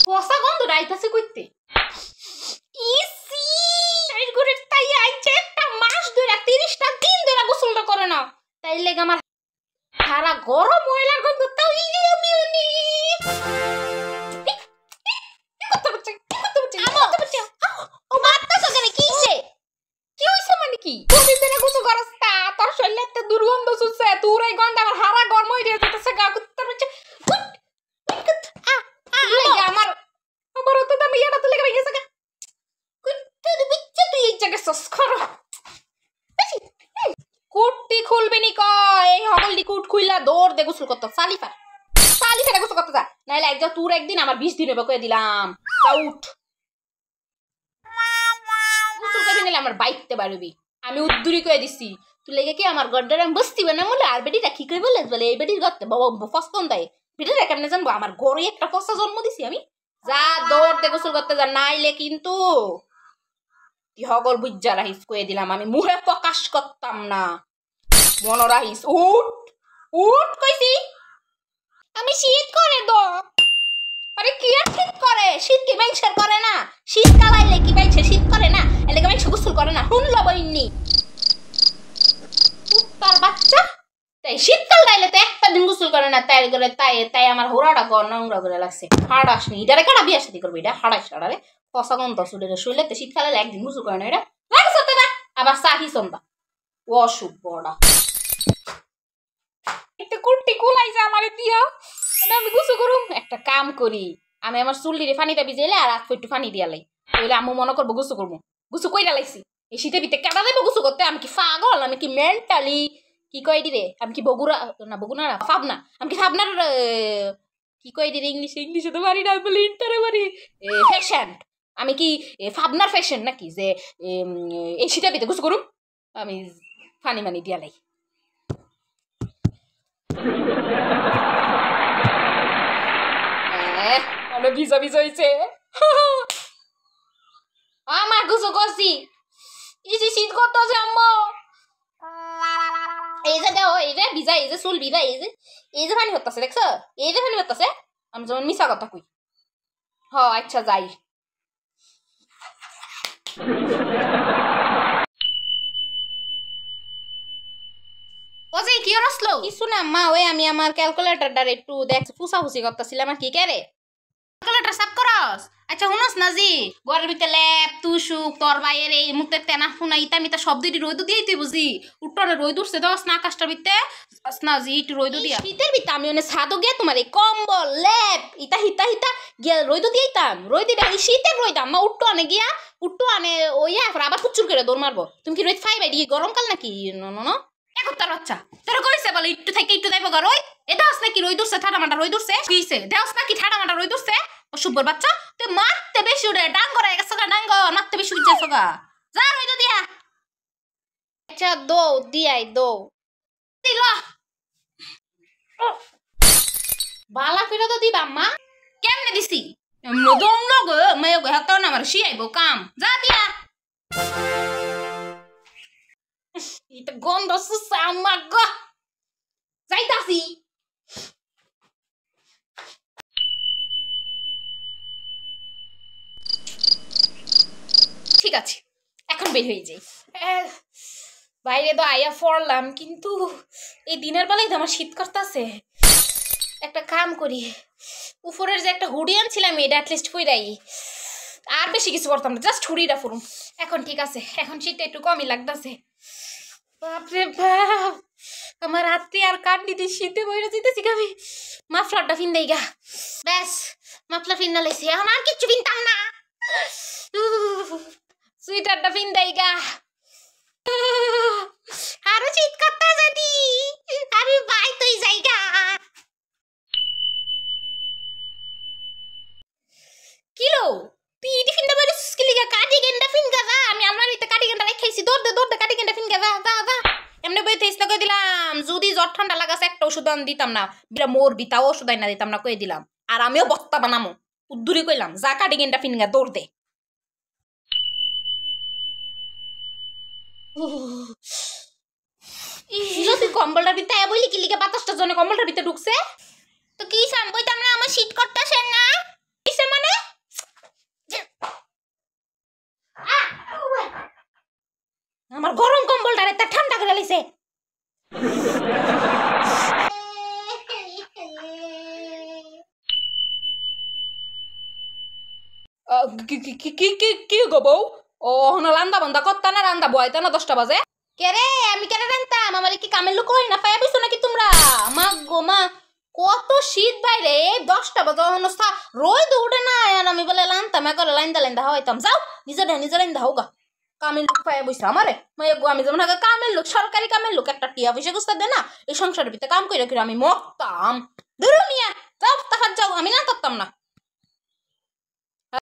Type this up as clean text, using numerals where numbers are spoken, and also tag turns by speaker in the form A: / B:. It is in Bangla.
A: পচা গন্ধ রাইতাছে কইতে ইসি এই করে তাই আইছে একটা মাস ধরে 30টা দিন ধরে গোসলটা করে না তাই লাগে আমার সারা গরম ময়লার গন্ধ তাও ইলি আমি উনি ও মাত্তা সকালে কি হইছে কি হইছে মানে কি তুমি দিনে গোসল করছতা তোর শরীরে এত দুর্গন্ধ ছুটছে তোর এই গন্ধ আমার হারা গরম হয়ে যাচ্ছে গা কুত্তার হচ্ছে আমার আমার তো দামি এটা তো লেগে গেছে গা কুত্তার বিচ্চে তুই এই জায়গা সস করো কুটটি খুলবি নি কই এই হগলডি কুট খুইলা দৌড় দে গোসল করতে সালিফা গোসল করতে যা নাইলে একদম তোর একদিন আমার 20 দিনে বকয়ে দিলাম আউট গোসল করবি নাইলে আমার বাইতে পারবি আমি উদ্দুরি কয়ে দিছি তুই লেগে কি আমার গড্ডার আমি বসতি না বলে আর বেটিটা কি কই বলে এই বেটির গতে বাবা ফস্তন দেয় বেটিটা কেমনে জানবো আমার গড়ে একটা ফসা জন্ম দিছি আমি যা দৌড় দে গোসল করতে যা নাইলে কিন্তু তুই হগল বুঝা রাহিস কয়ে দিলাম আমি মুখে প্রকাশ করতাম না মন রাহিস উঠ কইছি আমি শীত করে দো আরে কি আর শীত করে শীত কি মেংসার করে না শীত কালাইলে কি বাইছে শীত করে না এলাকা মেংস গোসল করে না হুন লবইনি তার বাচ্চা তাই শীতকাল দাইলে তো একটা দিন গোসল করে না তাই করে তাই আমার হোরাটা নোংরা করে লাগছে হাড়াস নি এটারে কাটা বিয়া শাদি করবে এটা হাড়াস হাড়ারে কষা গন্ধ শুলে তো শীতকালে একদিন গোসল করে না এটা লাগছে না আবার সাহি সন্ধ্যা অসুখ বড়া একটা কুট্টি কুলাইছে আমারে দিয়া আমি গোসল করুম একটা কাম করি আমি আমার চুল্লিরে পানিটা ভিজাইলে আর হাত একটু পানি দিয়া লাই তাহলে আম্মু মনে করবো গোসল করবো গোসল কইরা লাইছি এই শীতে ভিতরে কেটা দেবো গোসল করতে আমি কি পাগল আমি কি মেন্টালি কি কই দিরে আমি কি বগুড়া না পাবনা আমি কি পাবনার কি কই দিরে ইংলিশে তো পারি না বলি ইন্টারে পারি ফ্যাশন আমি কি পাবনার ফ্যাশন নাকি যে এই শীতে ভিতরে গোসল করুম আমি পানি মানি দিয়া লাই ভিজা হয়েছে আমার গোসল করছি এই যে শীত করতেছে আম্মা এই যে দেও এই যে ভিজা এই যে চুল ভিজা এই যে পানি হতেছে দেখছো এই যে পানি হতেছে আমি যেমন মিশা কথা কই হ আচ্ছা যাই ও যে কি রসলো কিছু না মা ওই আমি আমার ক্যালকুলেটরটার একটু দেখ ফুসাফুসি করতেছিলাম আর কি কেরে ক্যালকুলেটর সাফ করস আচ্ছা শুনস না জি ঘরের ভিতরে ল্যাপ তুসুক তোর বাইরে এই মুখতে তেনা ফুনা ইতা মিতা শব্দ এটি রইদু দিয়েই তুই বুঝি উঠোনে রইদ উঠছে দশ না আকাশটার ভিতরে না জি একটু রইদু দিয়া শীতের ভিতরে আমি অনেক ছাদও গিয়া তোমার এই কম্বল ল্যাপ ইতা হিতা গিয়া রইদু দিয়েইতাম রইদিটা এই শীতের রইদাম মা উঠটো আনে গিয়া উঠটো আনে ওই আবার কুচুর করে দৌড় মারবো তুমি কি রইদ ফাইবাই দিয়ে গরমকাল নাকি ন এখন তার বাচ্চা তোরা কইছে বলে একটু থেকে একটু যাইব গা রই এটা আস নাকি রই দূরছে ঠাডা মাটা রই দূরছে কিছে দেওস নাকি ঠাডা মাটা রই দূরছে অশুভর বাচ্চা তুই মারতে বেশি উড়ে ডাং করে গেছে গা ডাঙ্গ মারতে বেশি উঠছে গা যা রই তো দিয়া আচ্ছা দো দিয়াই দো দিল বালা ফিরে তো দিবা মা কেমনে দিছি নদম নগ মেয়ে গো হাতাও না আমার শিয়াইবো কাম যা দিয়া এটা গন্ধ সুসা আমার গো যাইতাছি ঠিক আছে এখন বের হয়ে যাই বাইরে তো আয়া পড়লাম কিন্তু এই দিনের বেলায় তো আমার শীত করতেছে একটা কাম করি উপরের যে একটা হুডি আনছিলাম এটা অ্যাটলিস্ট পইরাই আর বেশি কিছু করতাম না জাস্ট হুডিটা পরুম এখন ঠিক আছে এখন শীতটা একটু কমই লাগতেছে বাপরে বাপ আমার হাতে আর কাট নিতে শীতে বইরে যেতেছি আমি মাফলারটা ফিন দেই গা ব্যাস মাফলার ফিন না লাইছি এখন আর কিচ্ছু ফিনতাম না সুইটারটা ফিন দেই গা আরো শীত করতে যদি আমি বাই তুই যাইগা কিলো তুই ইটি ফিনটা বলে স্কিলিগা কাটি গেন্ডা ফিন গা আমি আমার ইতে কাটি গেন্ডা রাখাইছি দৌড় কাটি গেন্ডা ফিন গা যা এমনি বইতে ইস্তা কই দিলাম যদি জ্বর ঠান্ডা লাগাছে একটা ওষুধ দিতাম না বিরা মোর বিতাও ওষুধ না দিতাম না কই দিলাম আর আমিও বস্তা বানামো উদ্দুরি কইলাম যা কাটি গেন্ডা ফিন গা দৌড় দে কম্বলটার ভিতরে বইলি কি লিখে বাতাসটা জনে কম্বলটার ভিতরে ঢুকছে তো কি সাম বইতাম না আমার শীত করতেছেন না কিসে মানে আমার গরম কম্বলটা রে ঠান্ডা করে লাইছে কি গো বউ ও হন রান্দা বান্দা করতা না রান্দা বয়তা না 10টা বাজে কে রে আমি কেন রান্তাম আমার কি কামের লোক করি না পায়া বইছো নাকি তোমরা মা গো মা কত শীত বাইরে 10টা বাজে হনস্থা রোদ উঠে না আর আমি বলে লানতাম করে লাইন্দা হইতাম যাও নিজে লাইন্দা হোগা কামের লোক পায়া বইছো আমারে মাই গো আমি যেমন আগে কামের লোক সরকারি কামের লোক একটা টিয়া পয়সা গুস্তা দে না এই সংসারের ভিতরে কাম কইরা আমি মরতাম ধরো মিয়া যাও তাহার যাও আমি না করতাম না